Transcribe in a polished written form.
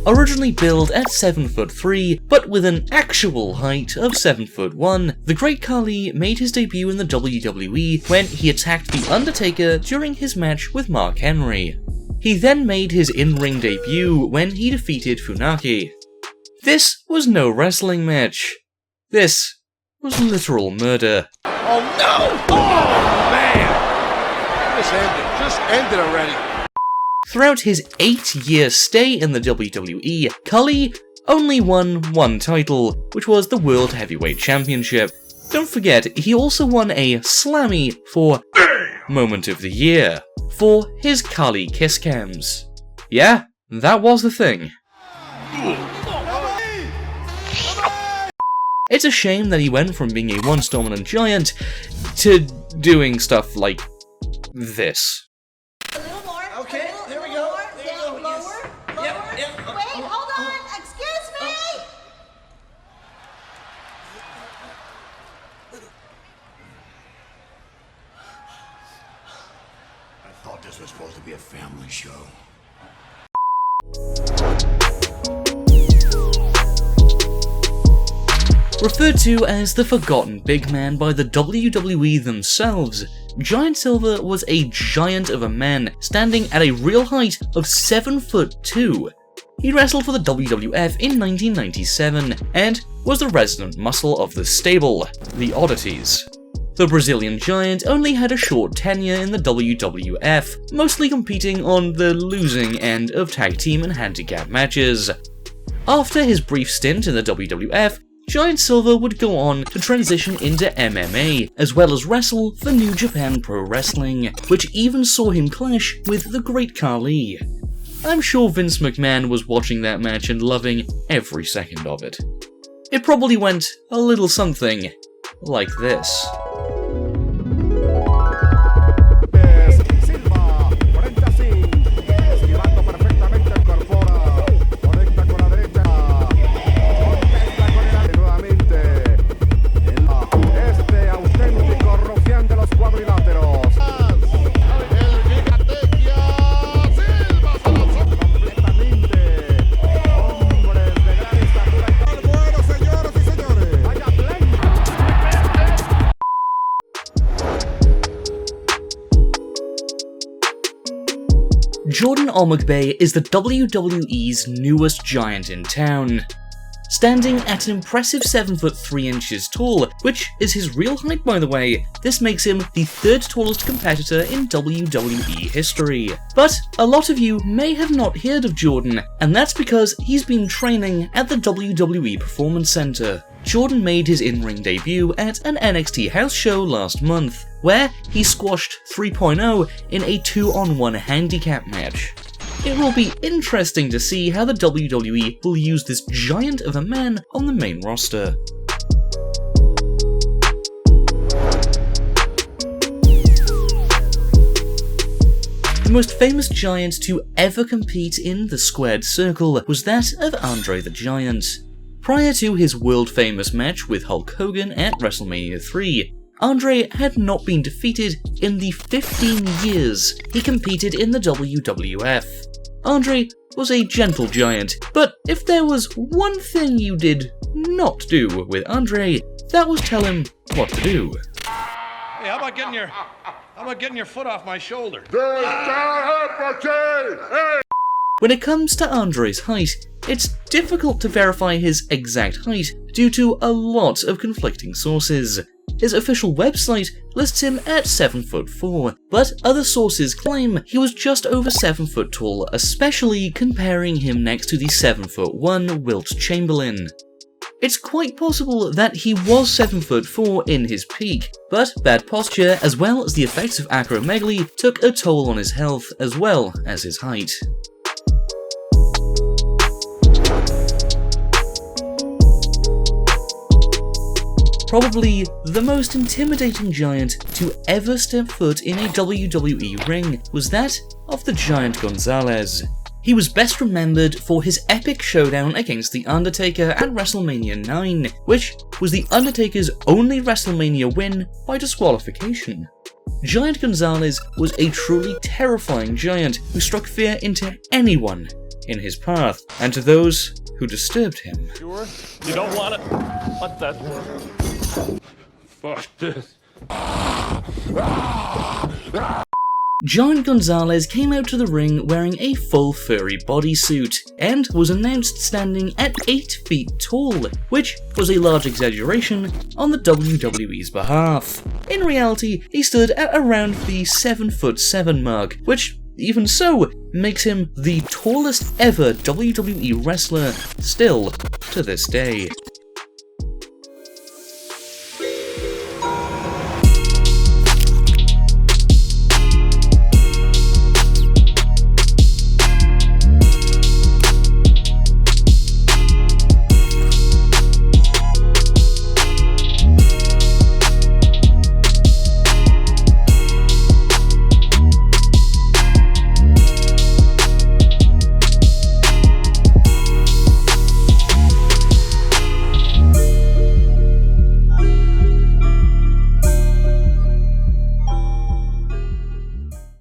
Originally billed at 7'3", but with an actual height of 7'1", the Great Khali made his debut in the WWE when he attacked The Undertaker during his match with Mark Henry. He then made his in-ring debut when he defeated Funaki. This was no wrestling match. This was literal murder. Oh no! Oh man! Just end it already. Throughout his 8-year stay in the WWE, Khali only won one title, which was the World Heavyweight Championship. Don't forget, he also won a Slammy for Moment of the Year for his Khali kiss cams. Yeah, that was the thing. It's a shame that he went from being a once-dominant giant to doing stuff like this. A little more. Okay, there we go. There you go. Lower. Yep. Wait, hold on. Excuse me. I thought this was supposed to be a family show. Referred to as the Forgotten Big Man by the WWE themselves, Giant Silva was a giant of a man, standing at a real height of 7'2". He wrestled for the WWF in 1997, and was the resident muscle of the stable, the Oddities. The Brazilian Giant only had a short tenure in the WWF, mostly competing on the losing end of tag team and handicap matches. After his brief stint in the WWF, Giant Silva would go on to transition into MMA, as well as wrestle for New Japan Pro Wrestling, which even saw him clash with the Great Khali. I'm sure Vince McMahon was watching that match and loving every second of it. It probably went a little something like this. Jordan Omagbe is the WWE's newest giant in town. Standing at an impressive 7'3" tall, which is his real height by the way, this makes him the third tallest competitor in WWE history. But a lot of you may have not heard of Jordan, and that's because he's been training at the WWE Performance Center. Jordan made his in-ring debut at an NXT house show last month, where he squashed 3.0 in a 2-on-1 handicap match. It will be interesting to see how the WWE will use this giant of a man on the main roster. The most famous giant to ever compete in the squared circle was that of Andre the Giant. Prior to his world-famous match with Hulk Hogan at WrestleMania 3, Andre had not been defeated in the 15 years he competed in the WWF. Andre was a gentle giant, but if there was one thing you did not do with Andre, that was tell him what to do. Hey, how about getting your foot off my shoulder? When it comes to Andre's height, it's difficult to verify his exact height due to a lot of conflicting sources. His official website lists him at 7'4", but other sources claim he was just over 7 foot tall, especially comparing him next to the 7'1" Wilt Chamberlain. It's quite possible that he was 7'4" in his peak, but bad posture as well as the effects of acromegaly took a toll on his health as well as his height. Probably the most intimidating giant to ever step foot in a WWE ring was that of the Giant Gonzales. He was best remembered for his epic showdown against The Undertaker at WrestleMania 9, which was The Undertaker's only WrestleMania win by disqualification. Giant Gonzales was a truly terrifying giant who struck fear into anyone in his path, and to those who disturbed him. Sure? You don't want it? What the? Fuck this. Giant Gonzales came out to the ring wearing a full furry bodysuit, and was announced standing at 8 feet tall, which was a large exaggeration on the WWE's behalf. In reality, he stood at around the 7'7" mark, which, even so, makes him the tallest ever WWE wrestler still to this day.